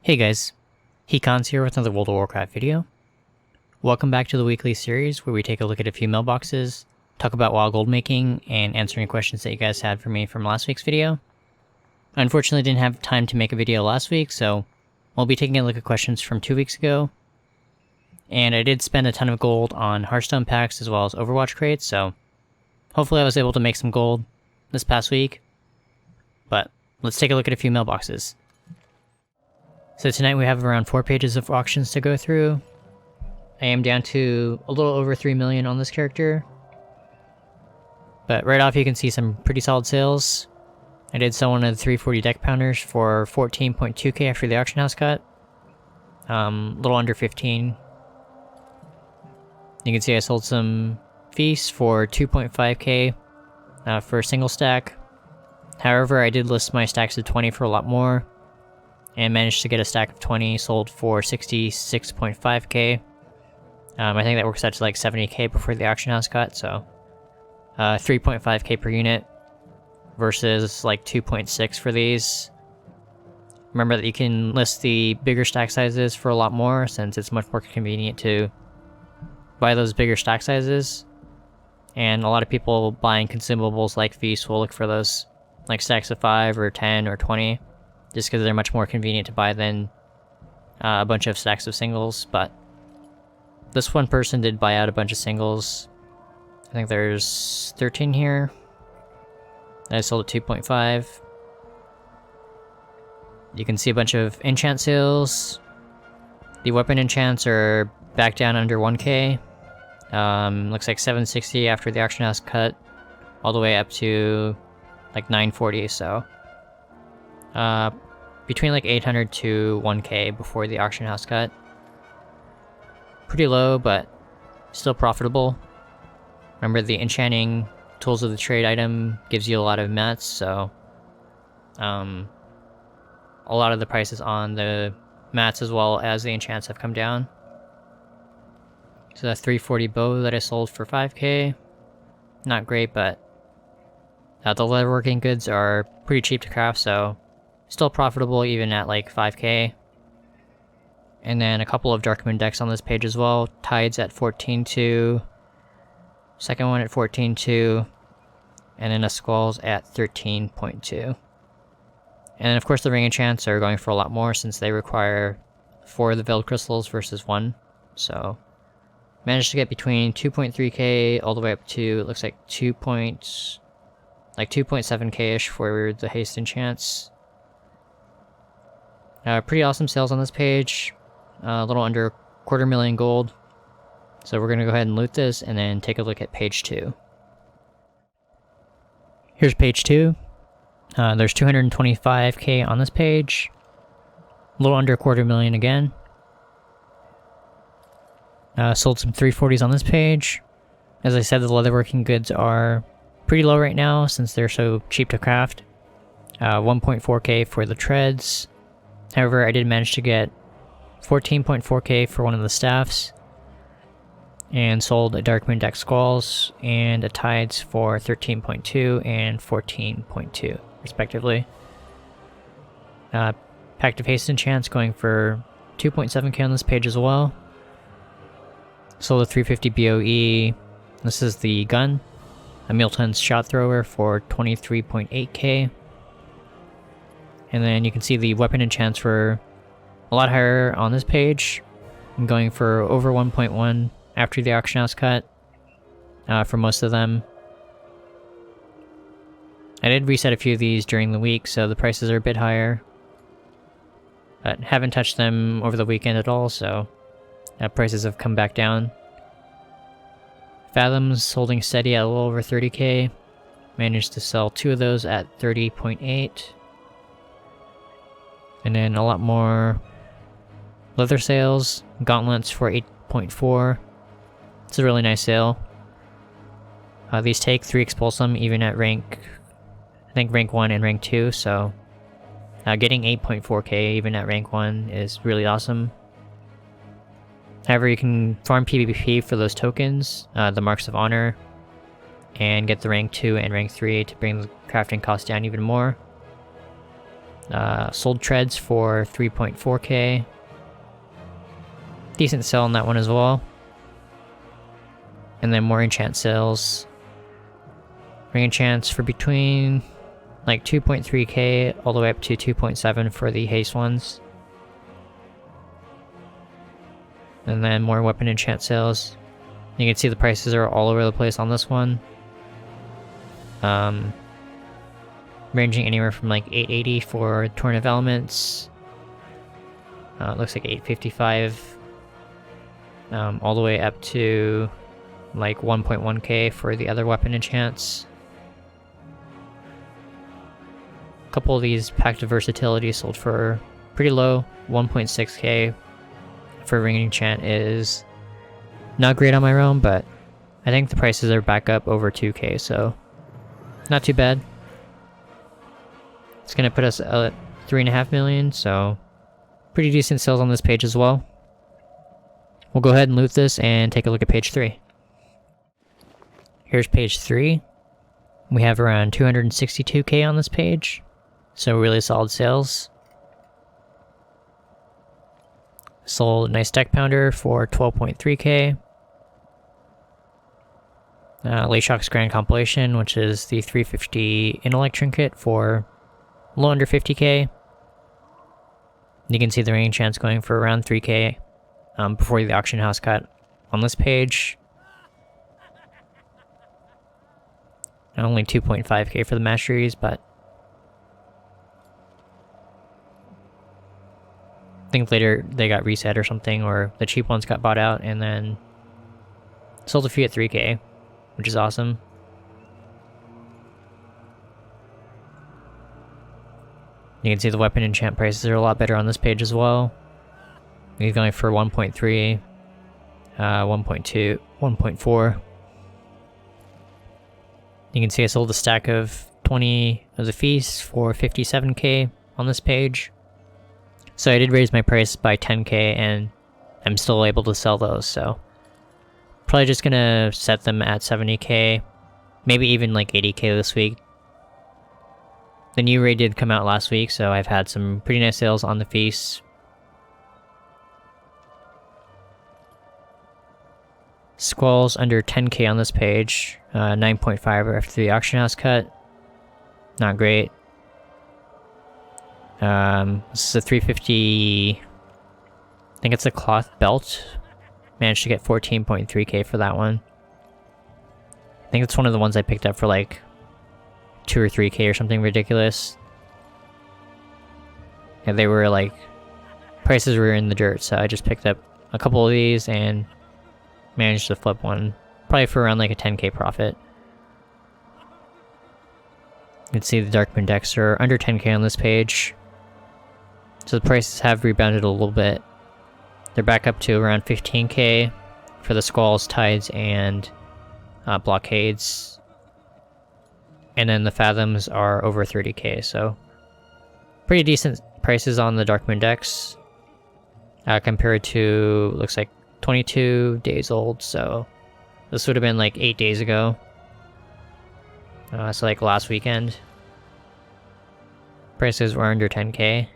Hey guys, Hecons here with another World of Warcraft video. Welcome back to the weekly series where we take a look at a few mailboxes, talk about wild gold making, and answer any questions that you guys had for me from last week's video. I unfortunately didn't have time to make a video last week, so we'll be taking a look at questions from 2 weeks ago. And I did spend a ton of gold on Hearthstone packs as well as Overwatch crates, so hopefully I was able to make some gold this past week. But let's take a look at a few mailboxes. So tonight we have around 4 pages of auctions to go through. I am down to a little over 3 million on this character. But right off you can see some pretty solid sales. I did sell one of the 340 deck pounders for 14.2k after the auction house cut. A little under 15. You can see I sold some feasts for 2.5k for a single stack. However, I did list my stacks of 20 for a lot more, and managed to get a stack of 20 sold for 66.5k. I think that works out to like 70k before the auction house cut, so 3.5k per unit versus like 2.6 for these. Remember that you can list the bigger stack sizes for a lot more, since it's much more convenient to buy those bigger stack sizes. And a lot of people buying consumables like feasts will look for those like stacks of 5 or 10 or 20. Just because they're much more convenient to buy than a bunch of stacks of singles, but this one person did buy out a bunch of singles. I think there's 13 here. I sold at 2.5. You can see a bunch of enchant sales. The weapon enchants are back down under 1k. Looks like 760 after the auction house cut, all the way up to like 940, so between like 800 to 1k before the auction house cut. Pretty low, but still profitable. Remember, the enchanting tools of the trade item gives you a lot of mats, so a lot of the prices on the mats as well as the enchants have come down. So that 340 bow that I sold for 5k, not great, but the leatherworking goods are pretty cheap to craft, so still profitable even at like 5k. And then a couple of Darkmoon decks on this page as well. Tides at 14.2, second one at 14.2, and then a Squalls at 13.2. And then of course the ring enchants are going for a lot more since they require 4 of the Veiled Crystals versus 1. So managed to get between 2.3k all the way up to, it looks like 2.7k-ish for the haste enchants. Pretty awesome sales on this page. A little under 250,000 gold. So we're gonna go ahead and loot this and then take a look at page 2. Here's page 2. There's 225k on this page. A little under 250,000 again. Sold some 340s on this page. As I said, the leatherworking goods are pretty low right now since they're so cheap to craft. 1.4k for the treads. However, I did manage to get 14.4k for one of the staffs, and sold a Darkmoon deck Squalls and a Tides for 13.2 and 14.2 respectively. Pact of Haste enchants going for 2.7k on this page as well. Sold a 350 BOE. This is the gun, a Milton's shot thrower for 23.8k. And then you can see the weapon enchants were a lot higher on this page. I'm going for over 1.1 after the auction house cut for most of them. I did reset a few of these during the week, so the prices are a bit higher. But haven't touched them over the weekend at all, so prices have come back down. Fathoms holding steady at a little over 30k. Managed to sell 2 of those at 30.8. And then a lot more leather sales. Gauntlets for 8.4. It's a really nice sale. These take 3 Expulsum even at rank, I think rank 1 and rank 2, so getting 8.4k even at rank 1 is really awesome. However, you can farm PvP for those tokens, the Marks of Honor, and get the rank 2 and rank 3 to bring the crafting cost down even more. Sold treads for 3.4k. Decent sell on that one as well. And then more enchant sales. Ring enchants for between like 2.3k all the way up to 2.7 for the haste ones. And then more weapon enchant sales. You can see the prices are all over the place on this one. Ranging anywhere from like 880 for Torrent of Elements. It looks like 855. All the way up to like 1.1k for the other weapon enchants. A couple of these Pact of Versatility sold for pretty low. 1.6k for ring enchant is not great on my realm, but I think the prices are back up over 2k, so not too bad. It's gonna put us at 3.5 million, so pretty decent sales on this page as well. We'll go ahead and loot this and take a look at page 3. Here's page 3. We have around 262k on this page, so really solid sales. Sold a nice deck pounder for 12.3k. Layshock's Grand Compilation, which is the 350 Intellect Trinket for a little under 50k. You can see the ring enchants going for around 3k before the auction house cut on this page. And only 2.5k for the masteries, but I think later they got reset or something, or the cheap ones got bought out and then sold a few at 3k, which is awesome. You can see the weapon enchant prices are a lot better on this page as well. He's going for 1.3, 1.2, 1.4. You can see I sold a stack of 20 of the feasts for 57k on this page. So I did raise my price by 10k and I'm still able to sell those, so probably just gonna set them at 70k, maybe even like 80k this week. The new raid did come out last week, so I've had some pretty nice sales on the feasts. Squalls under 10k on this page, 9.5 after the auction house cut. Not great. This is a 350, I think it's a cloth belt. Managed to get 14.3k for that one. I think it's one of the ones I picked up for like 2 or 3k or something ridiculous. And they were like, prices were in the dirt, so I just picked up a couple of these and managed to flip one, probably for around like a 10k profit. You can see the Darkmoon decks are under 10k on this page. So the prices have rebounded a little bit. They're back up to around 15k for the Squalls, Tides, and Blockades. And then the Fathoms are over 30k, so pretty decent prices on the Darkmoon decks. Compared to, looks like 22 days old, so this would have been like 8 days ago. So like last weekend. Prices were under 10k.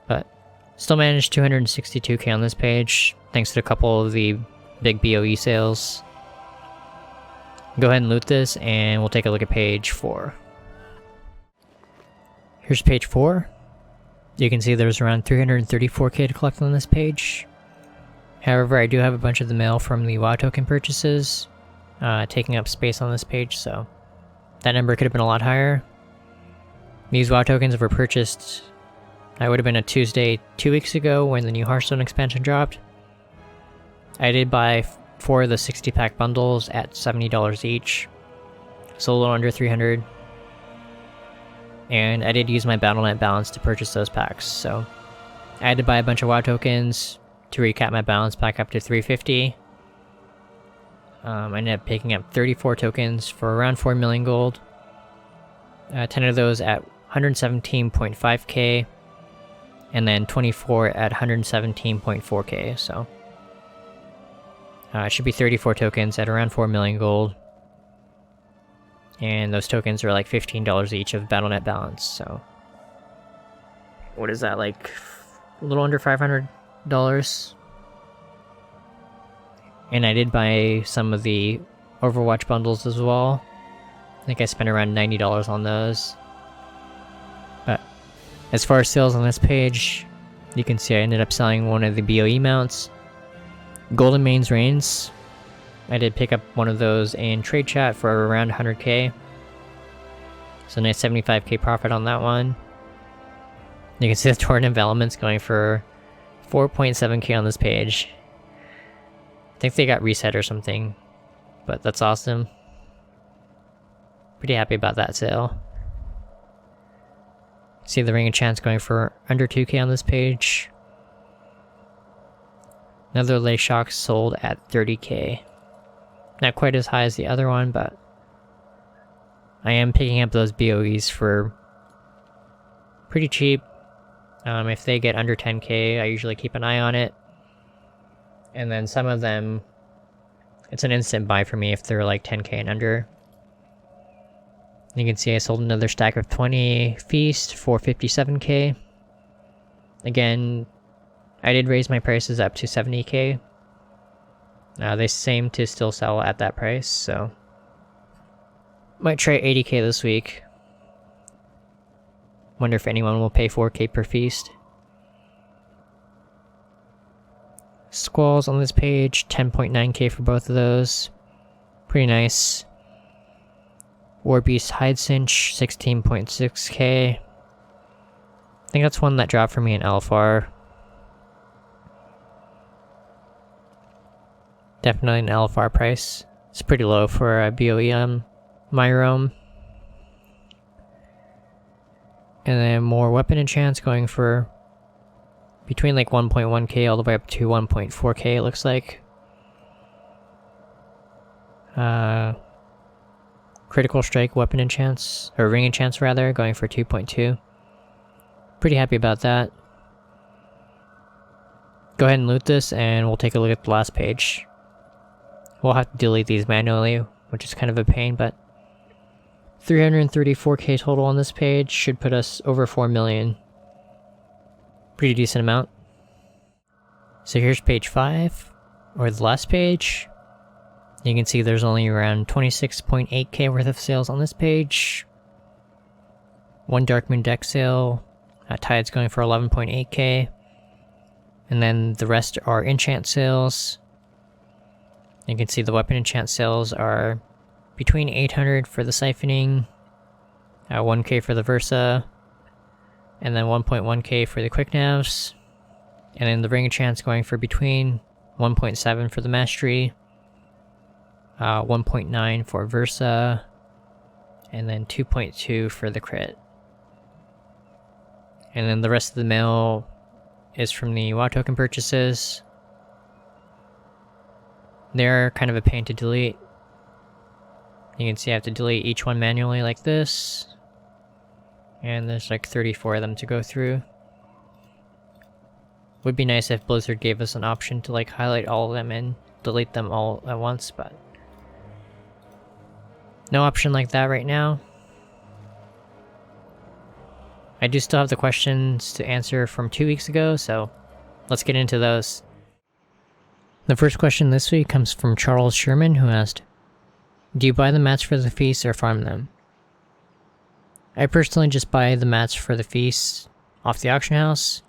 But still managed 262k on this page, thanks to a couple of the big BOE sales. Go ahead and loot this, and we'll take a look at page 4. Here's page 4. You can see there's around 334k to collect on this page. However, I do have a bunch of the mail from the WoW token purchases, taking up space on this page, so that number could have been a lot higher. These WoW tokens were purchased, I would have been a Tuesday 2 weeks ago when the new Hearthstone expansion dropped. I did buy 4 of the 60-pack bundles at $70 each, so a little under 300. And I did use my Battle.net balance to purchase those packs, so I had to buy a bunch of WoW tokens to recap my balance back up to 350. I ended up picking up 34 tokens for around 4 million gold. 10 of those at 117.5k, and then 24 at 117.4k, so it should be 34 tokens at around 4 million gold. And those tokens are like $15 each of BattleNet balance, so... What is that, like a little under $500? And I did buy some of the Overwatch bundles as well. I think I spent around $90 on those. But as far as sales on this page, you can see I ended up selling one of the BOE mounts. Golden Mains Reigns. I did pick up one of those in trade chat for around 100k. So nice 75k profit on that one. You can see the Torrent of Elements going for 4.7k on this page. I think they got reset or something, but that's awesome. Pretty happy about that sale. See the Ring of Chance going for under 2k on this page. Another Lay Shock sold at 30k. Not quite as high as the other one, but I am picking up those BOEs for pretty cheap. If they get under 10k, I usually keep an eye on it. And then some of them, it's an instant buy for me if they're like 10k and under. You can see I sold another stack of 20 Feast for 57k. Again, I did raise my prices up to 70k. They seem to still sell at that price, so... Might try 80k this week. Wonder if anyone will pay 4k per Feast. Squalls on this page, 10.9k for both of those. Pretty nice. Warbeast Hide Cinch, 16.6k. I think that's one that dropped for me in LFR. Definitely an LFR price. It's pretty low for a BOE on my roam. And then more Weapon Enchants going for between like 1.1k all the way up to 1.4k it looks like. Critical Strike Weapon Enchants, or Ring Enchants rather, going for 2.2. Pretty happy about that. Go ahead and loot this and we'll take a look at the last page. We'll have to delete these manually, which is kind of a pain, but 334k total on this page should put us over 4 million. Pretty decent amount. So here's page 5, or the last page. You can see there's only around 26.8k worth of sales on this page. One Darkmoon deck sale. Tide's going for 11.8k. And then the rest are enchant sales. You can see the weapon enchant sales are between 800 for the siphoning, 1k for the Versa, and then 1.1k for the quick navs. And then the ring enchants going for between 1.7 for the mastery, 1.9 for Versa, and then 2.2 for the crit. And then the rest of the mail is from the WoW token purchases. They're kind of a pain to delete. You can see I have to delete each one manually like this. And there's like 34 of them to go through. Would be nice if Blizzard gave us an option to like highlight all of them and delete them all at once, but no option like that right now. I do still have the questions to answer from 2 weeks ago, so let's get into those. The first question this week comes from Charles Sherman, who asked, do you buy the mats for the feasts or farm them? I personally just buy the mats for the feasts off the auction house.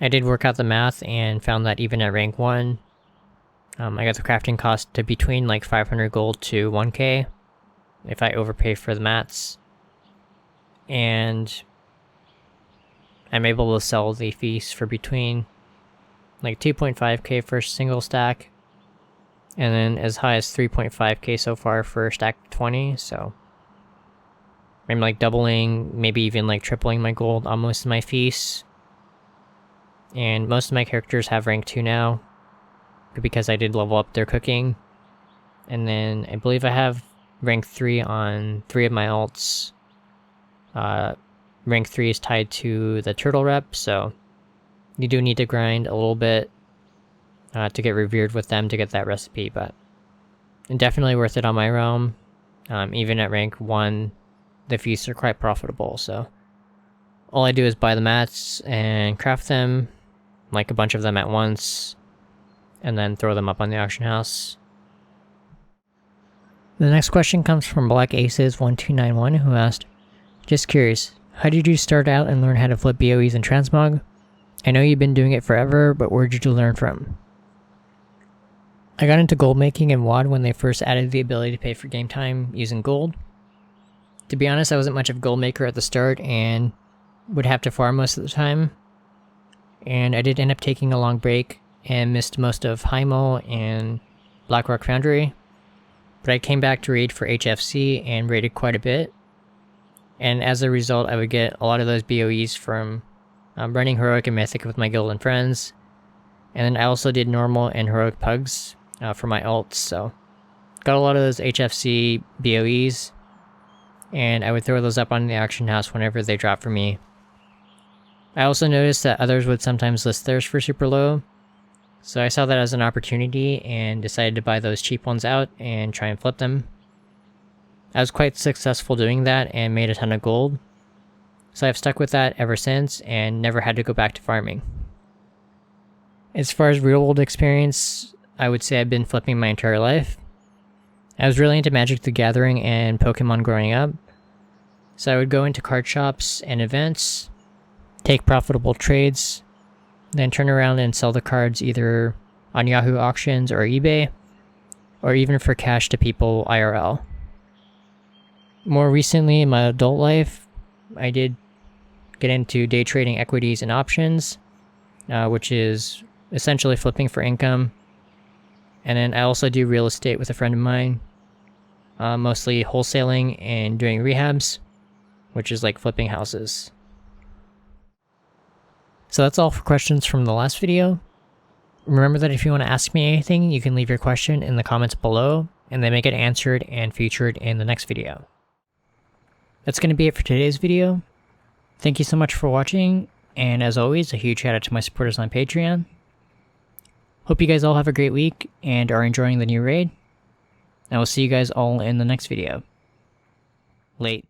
I did work out the math and found that even at rank 1, I got the crafting cost to between like 500 gold to 1k if I overpay for the mats. And I'm able to sell the feast for between like 2.5k for a single stack, and then as high as 3.5k so far for stack 20, so I'm like doubling, maybe even like tripling my gold on most of my feasts. And most of my characters have rank 2 now, because I did level up their cooking. And then I believe I have rank 3 on 3 of my alts. Rank 3 is tied to the turtle rep, so you do need to grind a little bit to get revered with them to get that recipe, but definitely worth it on my realm. Even at rank 1, the feasts are quite profitable, so all I do is buy the mats and craft them, like a bunch of them at once, and then throw them up on the auction house. The next question comes from Black Aces 1291, who asked, "Just curious, how did you start out and learn how to flip BOEs in transmog? I know you've been doing it forever, but where did you learn from?" I got into gold making in WoD when they first added the ability to pay for game time using gold. To be honest, I wasn't much of a gold maker at the start and would have to farm most of the time. And I did end up taking a long break and missed most of Heimel and Blackrock Foundry. But I came back to raid for HFC and raided quite a bit. And as a result, I would get a lot of those BOEs from running Heroic and Mythic with my guild and friends. And then I also did normal and Heroic Pugs for my ults, so got a lot of those HFC BOEs, and I would throw those up on the auction house whenever they dropped for me. I also noticed that others would sometimes list theirs for super low, so I saw that as an opportunity and decided to buy those cheap ones out and try and flip them. I was quite successful doing that and made a ton of gold, so I've stuck with that ever since and never had to go back to farming. As far as real world experience, I would say I've been flipping my entire life. I was really into Magic the Gathering and Pokemon growing up, so I would go into card shops and events, take profitable trades, then turn around and sell the cards either on Yahoo Auctions or eBay, or even for cash to people IRL. More recently in my adult life, I did get into day trading equities and options, which is essentially flipping for income. And then I also do real estate with a friend of mine, mostly wholesaling and doing rehabs, which is like flipping houses. So that's all for questions from the last video. Remember that if you want to ask me anything, you can leave your question in the comments below, and then make it answered and featured in the next video. That's going to be it for today's video. Thank you so much for watching, and as always, a huge shout out to my supporters on Patreon. Hope you guys all have a great week and are enjoying the new raid. I will see you guys all in the next video. Late.